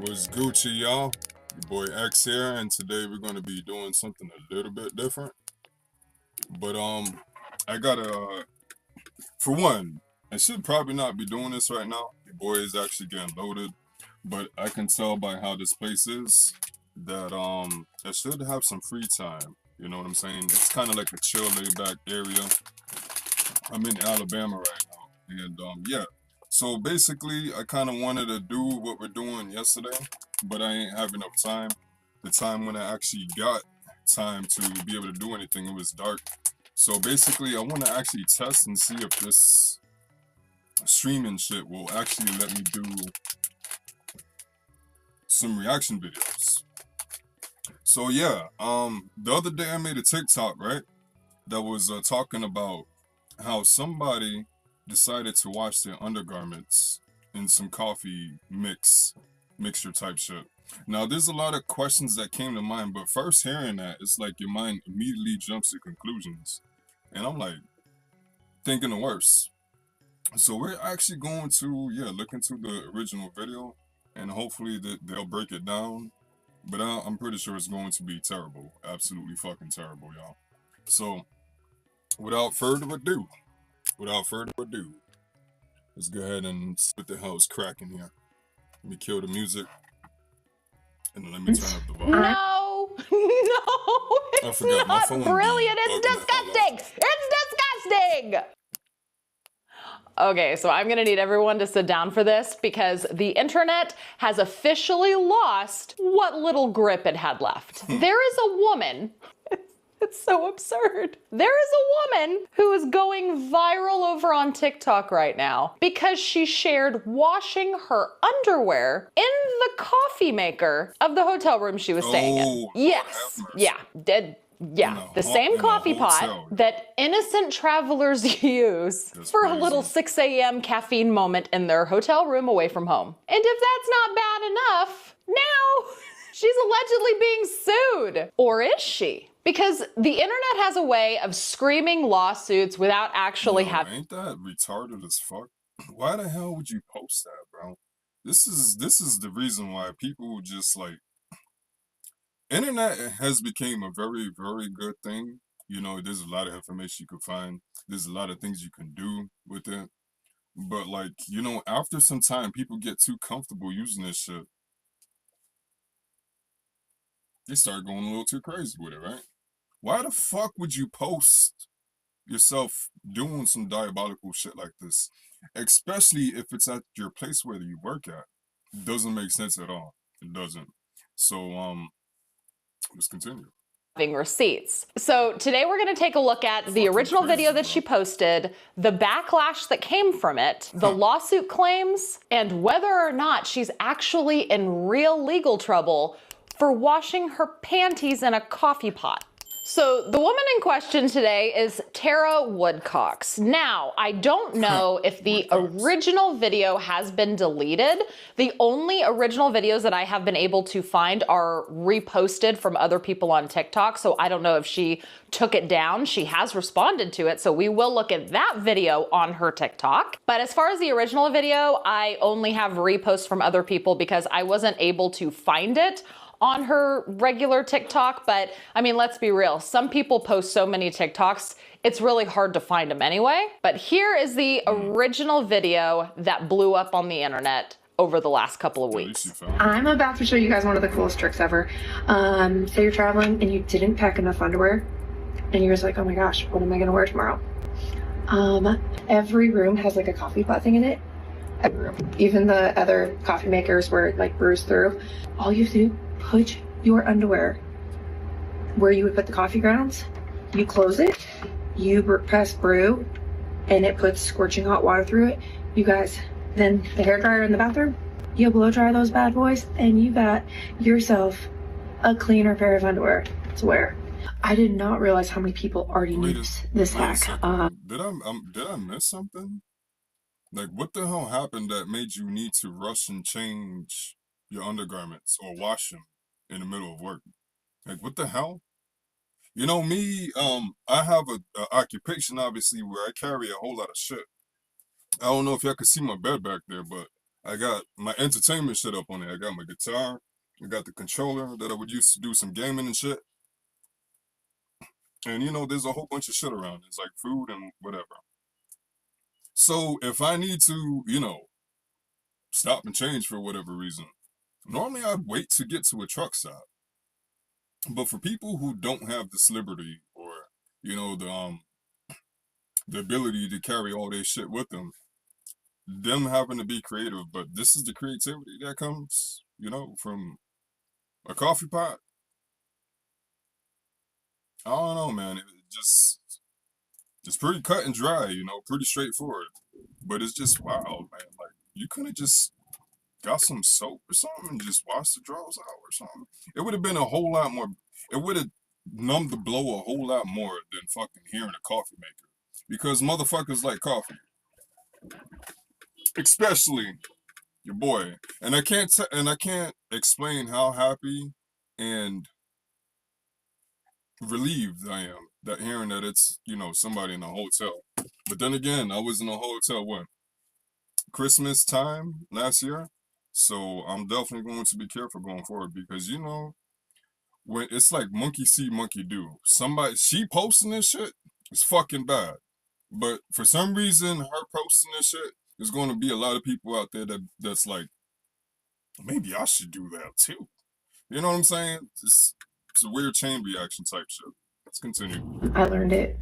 What's Gucci, y'all? Your boy X here, and today we're gonna be doing something a little bit different. But I gotta, for one, I should probably not be doing this right now. Your boy is actually getting loaded, but I can tell by how this place is that I should have some free time. You know what I'm saying? It's kind of like a chill, laid back area. I'm in Alabama right now, and yeah. So basically, I kind of wanted to do what we're doing yesterday, but I ain't have enough time. The time when I actually got time to be able to do anything, it was dark. So basically, I want to actually test and see if this streaming shit will actually let me do some reaction videos. So yeah, the other day I made a TikTok, right, that was talking about how somebody decided to wash their undergarments in some coffee mixture type shit. Now there's a lot of questions that came to mind, but first hearing that, it's like your mind immediately jumps to conclusions. And I'm like thinking the worst. So we're actually going to look into the original video and hopefully they'll break it down. But I'm pretty sure it's going to be terrible. Absolutely fucking terrible, y'all. So without further ado, let's go ahead and see what the hell is cracking here. Let me kill the music. And then let me turn up the volume. No, it's not brilliant. It's disgusting. It's disgusting. Okay, so I'm gonna need everyone to sit down for this because the internet has officially lost what little grip it had left. There is a woman. It's so absurd. There is a woman who is going viral over on TikTok right now because she shared washing her underwear in the coffee maker of the hotel room she was staying in. Yes, the same coffee pot that innocent travelers use for a little 6 a.m. caffeine moment in their hotel room away from home. And if that's not bad enough, now she's allegedly being sued. Or is she? Because the internet has a way of screaming lawsuits without actually having. Ain't that retarded as fuck? Why the hell would you post that, bro? This is the reason why people just like internet has become a very, very good thing. You know, there's a lot of information you can find. There's a lot of things you can do with it. But like, you know, after some time people get too comfortable using this shit. They start going a little too crazy with it, right? Why the fuck would you post yourself doing some diabolical shit like this? Especially if it's at your place where you work at. It doesn't make sense at all. It doesn't. So, let's continue. Having receipts. So today we're going to take a look at the original video that she posted, the backlash that came from it, the lawsuit claims, and whether or not she's actually in real legal trouble for washing her panties in a coffee pot. So the woman in question today is Tara Woodcocks. Now, I don't know if the original video has been deleted. The only original videos that I have been able to find are reposted from other people on TikTok. So I don't know if she took it down. She has responded to it. So we will look at that video on her TikTok. But as far as the original video, I only have reposts from other people because I wasn't able to find it on her regular TikTok. But I mean, let's be real. Some people post so many TikToks, it's really hard to find them anyway. But here is the original video that blew up on the internet over the last couple of weeks. I'm about to show you guys one of the coolest tricks ever. Say you're traveling and you didn't pack enough underwear and you're just like, oh my gosh, what am I gonna wear tomorrow? Every room has like a coffee pot thing in it. Every room. Even the other coffee makers where it like brews through. All you have to do, put your underwear where you would put the coffee grounds, you close it, you press brew, and it puts scorching hot water through it. You guys, then the hairdryer in the bathroom, you blow dry those bad boys, and you got yourself a cleaner pair of underwear to wear. I did not realize how many people already knew this hack. Did I miss something? Like, what the hell happened that made you need to rush and change your undergarments or wash them in the middle of work? Like, what the hell? You know, me, I have a occupation, obviously, where I carry a whole lot of shit. I don't know if y'all can see my bed back there, but I got my entertainment shit up on it. I got my guitar. I got the controller that I would use to do some gaming and shit. And you know, there's a whole bunch of shit around. It's like food and whatever. So if I need to, you know, stop and change for whatever reason, normally I'd wait to get to a truck stop. But for people who don't have this liberty or, you know, the ability to carry all their shit with them having to be creative, but this is the creativity that comes, you know, from a coffee pot. I don't know, man. It's pretty cut and dry, you know, pretty straightforward. But it's just wild, man. Like you could have just got some soap or something and just washed the drawers out or something. It would have been a whole lot more. It would have numbed the blow a whole lot more than fucking hearing a coffee maker, because motherfuckers like coffee, especially your boy. And I can't explain how happy and relieved I am that hearing that it's, you know, somebody in a hotel. But then again, I was in a hotel when Christmas time last year, so I'm definitely going to be careful going forward, because you know, when it's like monkey see monkey do. Somebody, she posting this shit is fucking bad, but for some reason her posting this shit is going to be a lot of people out there that's like, maybe I should do that too. You know what I'm saying? It's a weird chain reaction type shit. Let's continue. I learned it.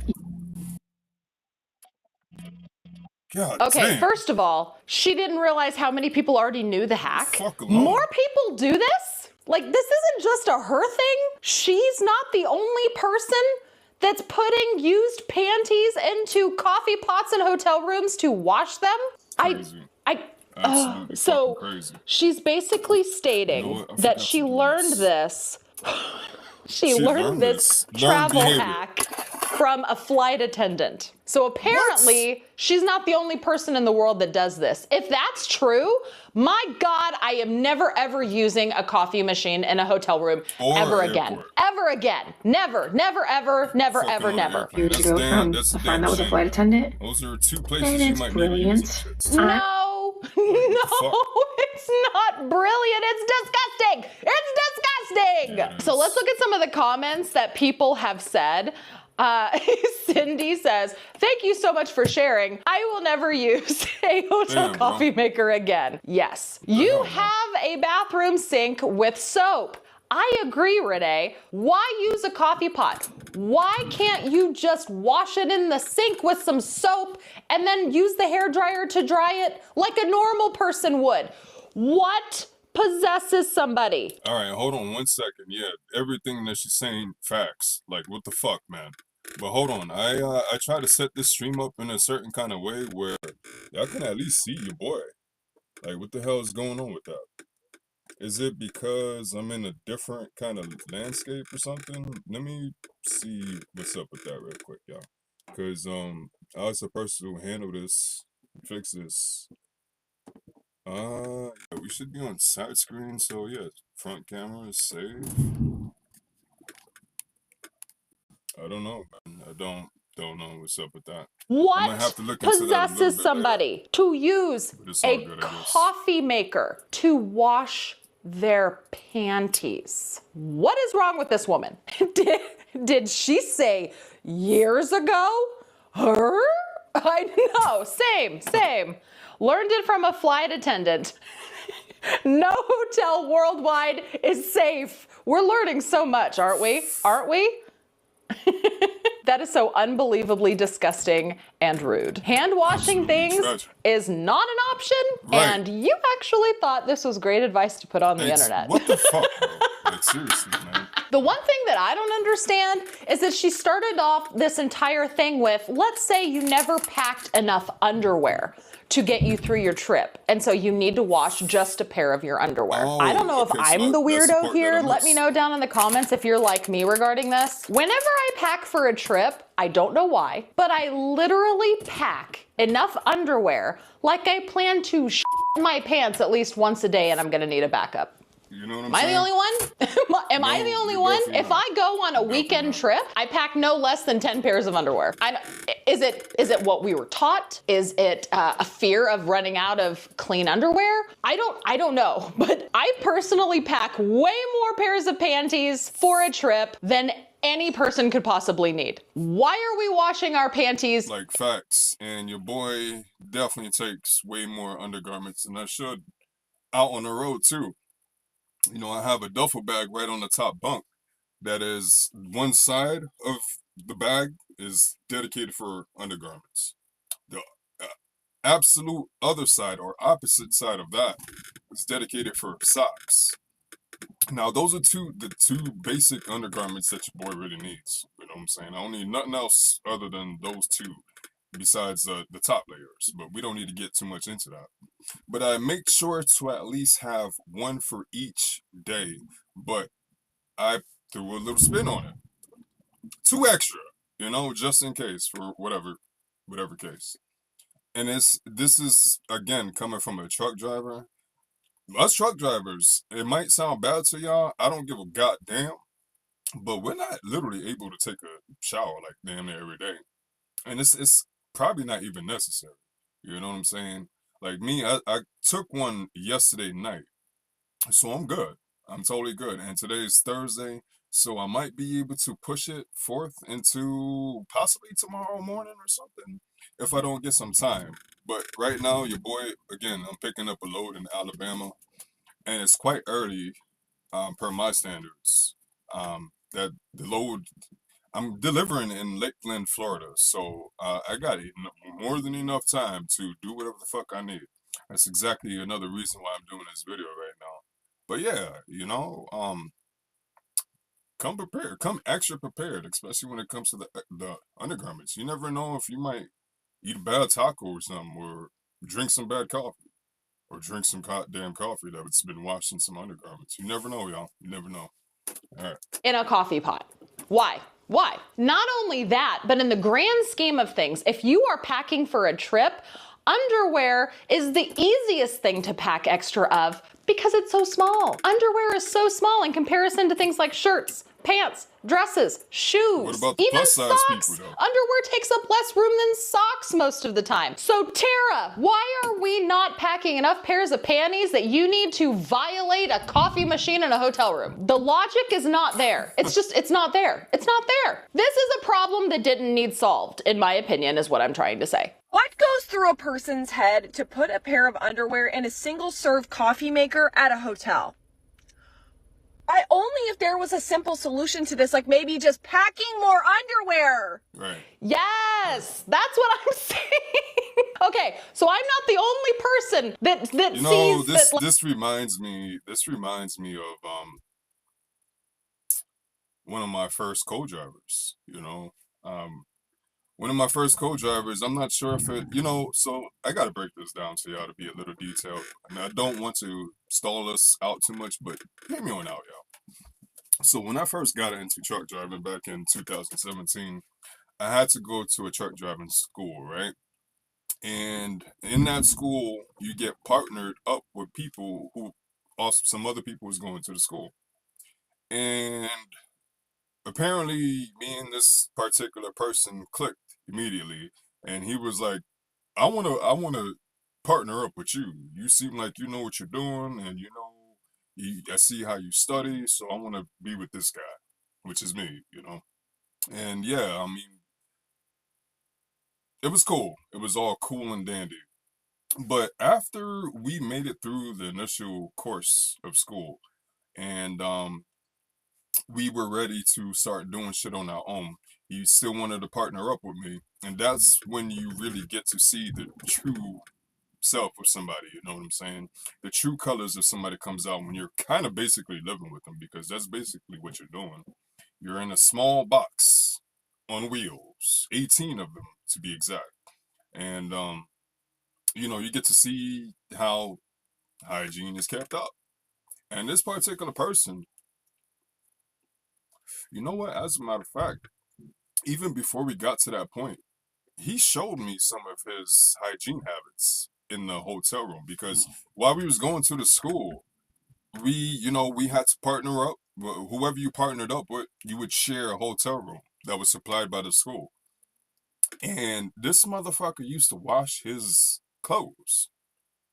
God Okay, damn. first of all, she didn't realize how many people already knew the hack. Fuck alone. More people do this? Like, this isn't just a her thing. She's not the only person that's putting used panties into coffee pots in hotel rooms to wash them. Crazy. Absolutely So fucking crazy. she's basically stating You know what? I that forgot she to do learned this. this. She learned this Learned travel behavior. hack from a flight attendant. So apparently, she's not the only person in the world that does this. If that's true, my God, I am never ever using a coffee machine in a hotel room Or ever airport. again. Ever again. Never, never, ever, never, Fucking ever, on never. airplane. Years That's ago damn- from that's a a friend damn that was a shame. flight attendant. Those are two places And you it's might need to use brilliant. them shits. No, it's not brilliant. It's disgusting. It's disgusting. Yeah, it So is. let's look at some of the comments that people have said. Cindy says, thank you so much for sharing. I will never use a hotel Damn, coffee maker again. Yes. You hell, man? have a bathroom sink with soap. I agree, Renee. Why use a coffee pot? Why can't you just wash it in the sink with some soap and then use the hairdryer to dry it like a normal person would? What possesses somebody? All right, hold on 1 second. Yeah, everything that she's saying, facts. Like, what the fuck, man? But hold on, I try to set this stream up in a certain kind of way where y'all can at least see your boy. Like, what the hell is going on with that? Is it because I'm in a different kind of landscape or something? Let me see what's up with that real quick, y'all. Cause I was the person who handle this, fix this. Yeah, we should be on side screen, so yeah, front camera is safe. I don't know, man. I don't know what's up with that. I might What have to look into that a little possesses bit somebody to use But it's all a good, I guess. coffee maker to wash their panties? What is wrong with this woman? Did she say years ago? Her? I know, same. Learned it from a flight attendant. No hotel worldwide is safe. We're learning so much, aren't we? Aren't we? That is so unbelievably disgusting and rude. Hand washing things tragic. is not an option, Right. and you actually thought this was great advice to put on the It's- internet. What the fuck, bro? Like, seriously, man. The one thing that I don't understand is that she started off this entire thing with, let's say you never packed enough underwear to get you through your trip, and so you need to wash just a pair of your underwear. Oh, I don't know if okay, so I'm the that's the weirdo part here. that I Let me missed. know down in the comments if you're like me regarding this. Whenever I pack for a trip, I don't know why, but I literally pack enough underwear like I plan to my pants at least once a day and I'm gonna need a backup. You know what I'm Am I saying? the only one? Am I the No, only you're one? definitely If not. I go on a Definitely weekend not. trip, I pack no less than 10 pairs of underwear. Is it what we were taught? Is it a fear of running out of clean underwear? I don't know, but I personally pack way more pairs of panties for a trip than any person could possibly need. Why are we washing our panties? Like facts. And your boy definitely takes way more undergarments than I should out on the road too. You know, I have a duffel bag right on the top bunk that is one side of the bag is dedicated for undergarments. The uh, absolute other side or opposite side of that is dedicated for socks. Now those are the two basic undergarments that your boy really needs. You know what I'm saying? I don't need nothing else other than those two besides the top layers, but we don't need to get too much into that. But I make sure to at least have one for each day, but I threw a little spin on it. Two extra, you know, just in case for whatever case. And this is again coming from a truck driver. Us truck drivers, it might sound bad to y'all. I don't give a goddamn, but we're not literally able to take a shower like damn near every day, and it's probably not even necessary. You know what I'm saying? Like me, I took one yesterday night, so I'm good. I'm totally good. And today's Thursday, so I might be able to push it forth into possibly tomorrow morning or something if I don't get some time. But right now, your boy, again, I'm picking up a load in Alabama, and it's quite early per my standards. That the load I'm delivering in Lakeland, Florida, so I got more than enough time to do whatever the fuck I need. That's exactly another reason why I'm doing this video right now. But yeah, you know, come prepared, come extra prepared, especially when it comes to the undergarments. You never know if you might eat a bad taco or something, or drink some bad coffee, or drink some damn coffee that's been washed in some undergarments. You never know, y'all. You never know. All right. In a coffee pot. Why? Why? Not only that, but in the grand scheme of things, if you are packing for a trip, underwear is the easiest thing to pack extra of because it's so small. Underwear is so small in comparison to things like shirts, pants, dresses, shoes, What about the even plus size socks. people though? Underwear takes up less room than socks most of the time. So Tara, why are we not packing enough pairs of panties that you need to violate a coffee machine in a hotel room? The logic is not there. It's not there. It's not there. This is a problem that didn't need solved, in my opinion, is what I'm trying to say. What goes through a person's head to put a pair of underwear in a single-serve coffee maker at a hotel? Only if there was a simple solution to this, like maybe just packing more underwear. Right. Yes, that's what I'm saying. Okay, so I'm not the only person that You know, sees that. this reminds me of one of my first co-drivers, you know. One of my first co-drivers, I'm not sure if it, you know, so I got to break this down to y'all to be a little detailed. And I don't want to stall us out too much, but hear me on out, y'all. So when I first got into truck driving back in 2017, I had to go to a truck driving school, right? And in that school, you get partnered up with people who also some other people was going to the school. And apparently me and this particular person clicked immediately, and he was like, I wanna partner up with you. You seem like you know what you're doing, and you know I see how you study, so I wanna be with this guy, which is me, you know. And yeah, I mean, it was cool. It was all cool and dandy. But after we made it through the initial course of school, and we were ready to start doing shit on our own, he still wanted to partner up with me. And that's when you really get to see the true self of somebody, you know what I'm saying? The true colors of somebody comes out when you're kind of basically living with them, because that's basically what you're doing. You're in a small box on wheels, 18 of them to be exact. And you know, you get to see how hygiene is kept up. And this particular person, you know what, as a matter of fact, even before we got to that point, he showed me some of his hygiene habits in the hotel room, because while we was going to the school, we had to partner up. Whoever you partnered up with, you would share a hotel room that was supplied by the school. And this motherfucker used to wash his clothes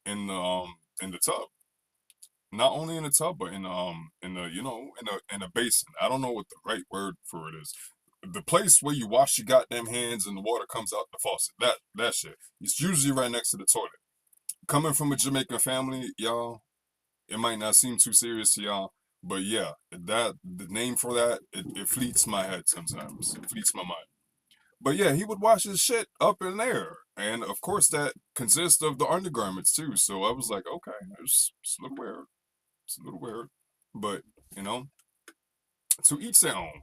in the tub. Not only in the tub, but in the in a basin. I don't know what the right word for it is. The place where you wash your goddamn hands and the water comes out the faucet. That shit. It's usually right next to the toilet. Coming from a Jamaican family, y'all, it might not seem too serious to y'all, but yeah, that the name for that, it fleets my head sometimes. It fleets my mind. But yeah, he would wash his shit up in there. And of course that consists of the undergarments too. So I was like, okay, it's a little weird. It's a little weird. But, you know, to each their own.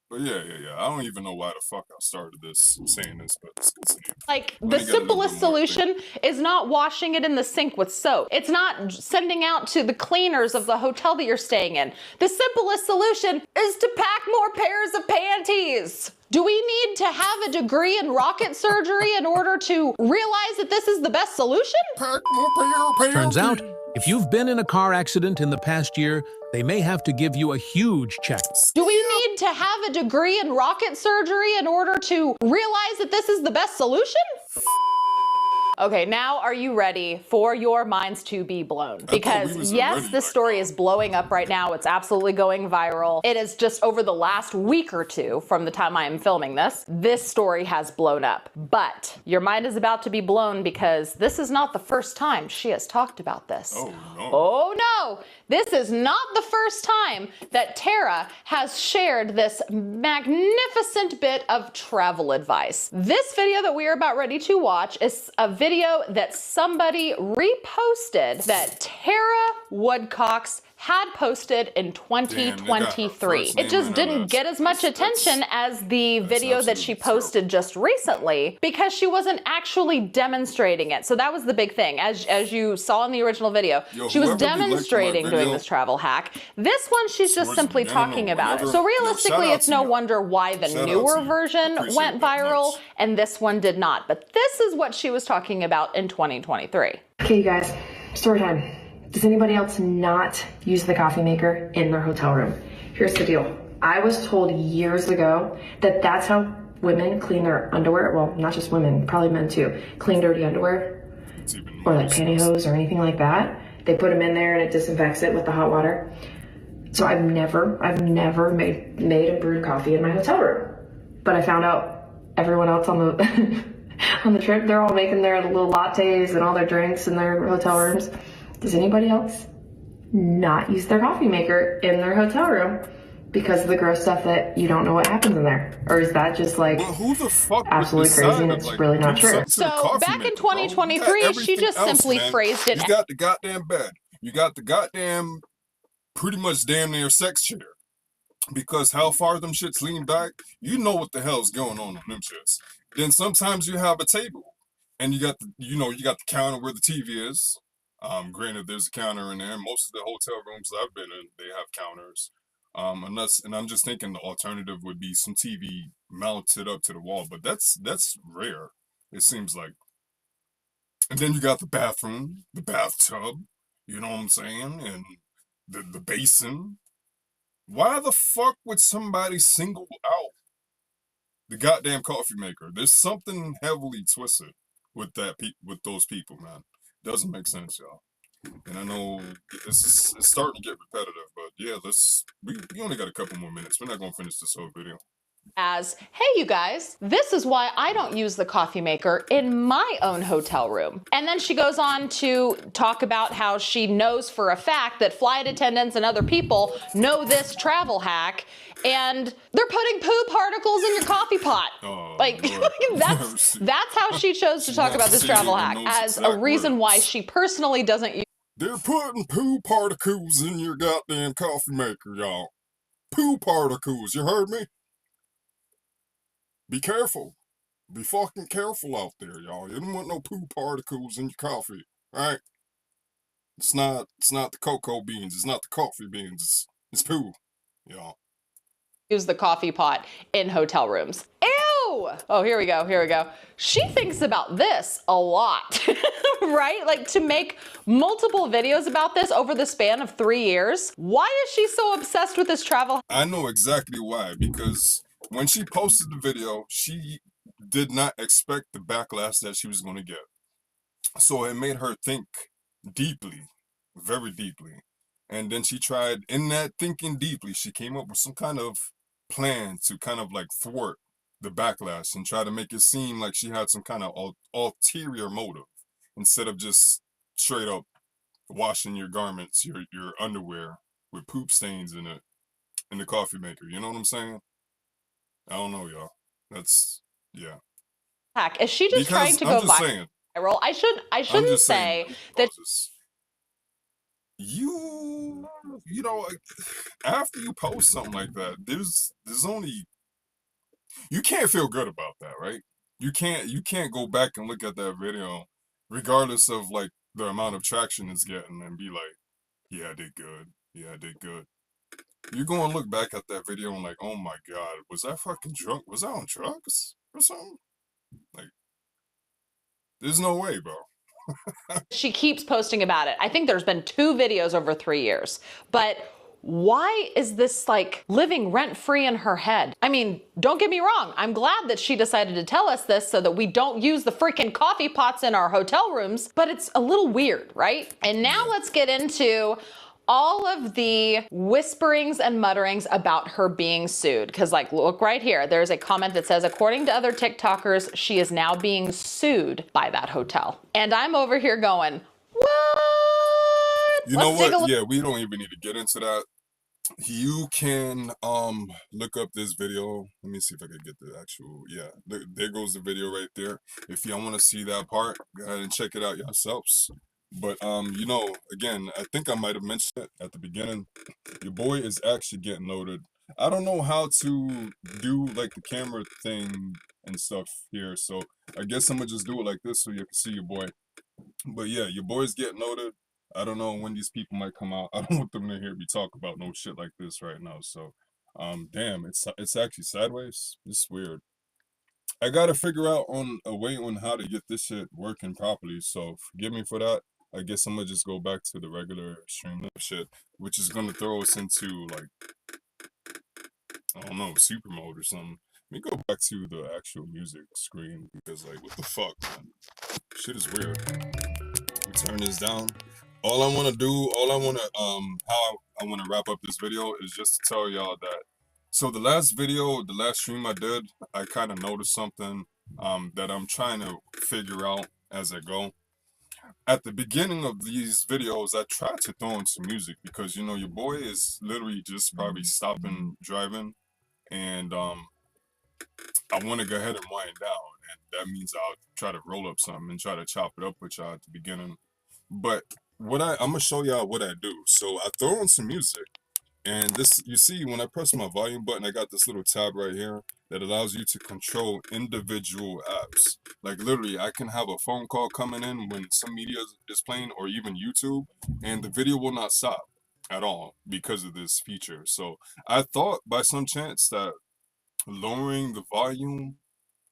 But yeah. I don't even know why the fuck I started this saying this, but it's Like, the simplest solution is not washing it in the sink with soap. It's not sending out to the cleaners of the hotel that you're staying in. The simplest solution is to pack more pairs of panties. Do we need to have a degree in rocket surgery in order to realize that this is the best solution? Pack more panties. Turns out, if you've been in a car accident in the past year, they may have to give you a huge check. Do we need to have a degree in rocket surgery in order to realize that this is the best solution? Okay, now are you ready for your minds to be blown? Because yes, this story is blowing up right now. It's absolutely going viral. It is just over the last week or two from the time I am filming this story has blown up. But your mind is about to be blown because this is not the first time she has talked about this. Oh no. Oh no! This is not the first time that Tara has shared this magnificent bit of travel advice. This video that we are about ready to watch is a video that somebody reposted that Tara Woodcox had posted in 2023. It just didn't get as much attention as the video that she posted just recently because she wasn't actually demonstrating it. So that was the big thing. As you saw in the original video, she was demonstrating doing this travel hack. This one, she's just simply talking about it. So realistically, it's no wonder why the newer version went viral and this one did not. But this is what she was talking about in 2023. Okay, you guys, story time. Does anybody else not use the coffee maker in their hotel room? Here's the deal. I was told years ago that that's how women clean their underwear. Well, not just women, probably men too. Clean dirty underwear or like pantyhose or anything like that. They put them in there and it disinfects it with the hot water. So I've never made and brewed coffee in my hotel room. But I found out everyone else on the on the trip, they're all making their little lattes and all their drinks in their hotel rooms. Does anybody else not use their coffee maker in their hotel room because of the gross stuff that you don't know what happens in there? Or is that just like who the fuck absolutely crazy and it's really not true? So back in 2023, she just simply phrased it. You got the goddamn bed. You got the goddamn pretty much damn near sex chair. Because how far them shits lean back, you know what the hell's going on them shits. Then sometimes you have a table and you got the counter where the TV is. Granted, there's a counter in there. Most of the hotel rooms that I've been in, they have counters. And I'm just thinking the alternative would be some TV mounted up to the wall, but that's rare. It seems like. And then you got the bathroom, the bathtub. You know what I'm saying, and the basin. Why the fuck would somebody single out the goddamn coffee maker? There's something heavily twisted with with those people, man. Doesn't make sense, y'all. And I know it's starting to get repetitive, but yeah, we only got a couple more minutes. We're not gonna finish this whole video. As, hey you guys, this is why I don't use the coffee maker in my own hotel room. And then she goes on to talk about how she knows for a fact that flight attendants and other people know this travel hack and they're putting poo particles in your coffee pot. Oh, like that's how she chose to talk about this travel hack as a reason why she personally doesn't use. They're putting poo particles in your goddamn coffee maker, y'all. Poo particles, you heard me? Be careful. Be fucking careful out there, y'all. You don't want no poo particles in your coffee, right? It's not the cocoa beans. It's not the coffee beans. It's poo, y'all. Use the coffee pot in hotel rooms. Ew! Oh, here we go. She thinks about this a lot. right? Like, to make multiple videos about this over the span of 3 years. Why is she so obsessed with this travel? I know exactly why, because when she posted the video, she did not expect the backlash that she was going to get. So it made her think deeply, very deeply. And then she tried, in that thinking deeply, she came up with some kind of plan to kind of like thwart the backlash and try to make it seem like she had some kind of ulterior motive instead of just straight up washing your garments, your underwear with poop stains in the coffee maker. You know what I'm saying? I don't know, y'all. That's yeah. Heck, is she just trying Because to I'm go just saying, viral? I I'm shouldn't just saying, say that pauses. You know, like, after you post something like that, there's only you can't feel good about that, right? You can't go back and look at that video, regardless of like the amount of traction it's getting, and be like, yeah, I did good. Yeah, I did good. You're gonna look back at that video and like, oh my god, was I fucking drunk? Was I on drugs or something? Like, there's no way, bro. she keeps posting about it. I think there's been 2 videos over 3 years. But why is this like living rent free in her head? I mean, don't get me wrong. I'm glad that she decided to tell us this so that we don't use the freaking coffee pots in our hotel rooms, but it's a little weird, right? And now let's get into all of the whisperings and mutterings about her being sued. Because, like, look right here. There's a comment that says, according to other TikTokers, she is now being sued by that hotel. And I'm over here going, what? You know what? Yeah, we don't even need to get into that. You can look up this video. Let me see if I can get the actual, yeah, there goes the video right there. If y'all want to see that part, go ahead and check it out yourselves. But you know, again, I think I might have mentioned it at the beginning. Your boy is actually getting loaded. I don't know how to do like the camera thing and stuff here, so I guess I'm gonna just do it like this so you can see your boy. But yeah, your boy's getting loaded. I don't know when these people might come out. I don't want them to hear me talk about no shit like this right now. So, damn, it's actually sideways. It's weird. I gotta figure out on a way on how to get this shit working properly. So forgive me for that. I guess I'm gonna just go back to the regular stream shit, which is gonna throw us into like, I don't know, super mode or something. Let me go back to the actual music screen because like, what the fuck, man? Shit is weird. Turn this down. All I want to do, all I want to how I want to wrap up this video is just to tell y'all that. So the last video, the last stream I did, I kind of noticed something that I'm trying to figure out as I go. At the beginning of these videos, I try to throw in some music because you know your boy is literally just probably stopping driving, and I want to go ahead and wind down, and that means I'll try to roll up something and try to chop it up with y'all at the beginning. But what I'm gonna show y'all what I do. So I throw on some music, and this you see when I press my volume button, I got this little tab right here that allows you to control individual apps. Like literally, I can have a phone call coming in when some media is playing, or even YouTube, and the video will not stop at all because of this feature. So I thought by some chance that lowering the volume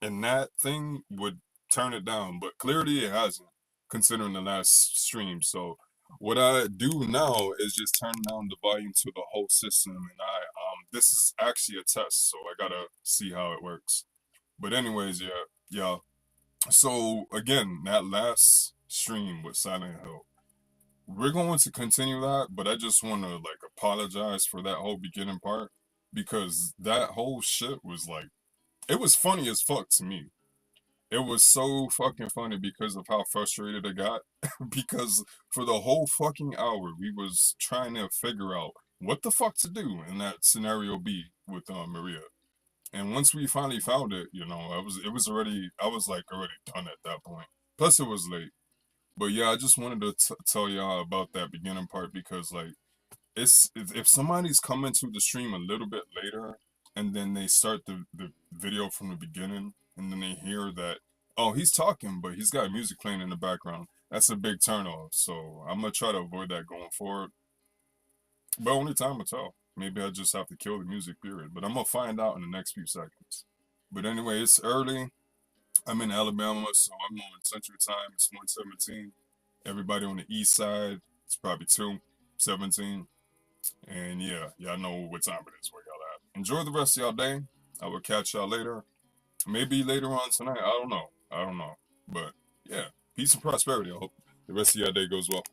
and that thing would turn it down, but clearly it hasn't, considering the last stream. So what I do now is just turn down the volume to the whole system, and this is actually a test, so I gotta see how it works. But anyways, yeah. So again, that last stream with Silent Hill, we're going to continue that, but I just want to like apologize for that whole beginning part because that whole shit was like, it was funny as fuck to me. It was so fucking funny because of how frustrated I got. Because for the whole fucking hour, we was trying to figure out what the fuck to do in that scenario B with Maria. And once we finally found it, you know, I was like already done at that point. Plus it was late. But yeah, I just wanted to tell y'all about that beginning part because like it's if somebody's coming to the stream a little bit later and then they start the video from the beginning and then they hear that, oh, he's talking but he's got music playing in the background, that's a big turn off. So I'm gonna try to avoid that going forward, but only time will tell. Maybe I just have to kill the music period, but I'm gonna find out in the next few seconds. But anyway, it's early. I'm in Alabama, so I'm on Central Time. It's 1:17. Everybody on the east side, it's probably 2:17. And yeah, y'all know what time it is where y'all at. Enjoy the rest of y'all day. I will catch y'all later. Maybe later on tonight. I don't know. But yeah, peace and prosperity. I hope the rest of your day goes well.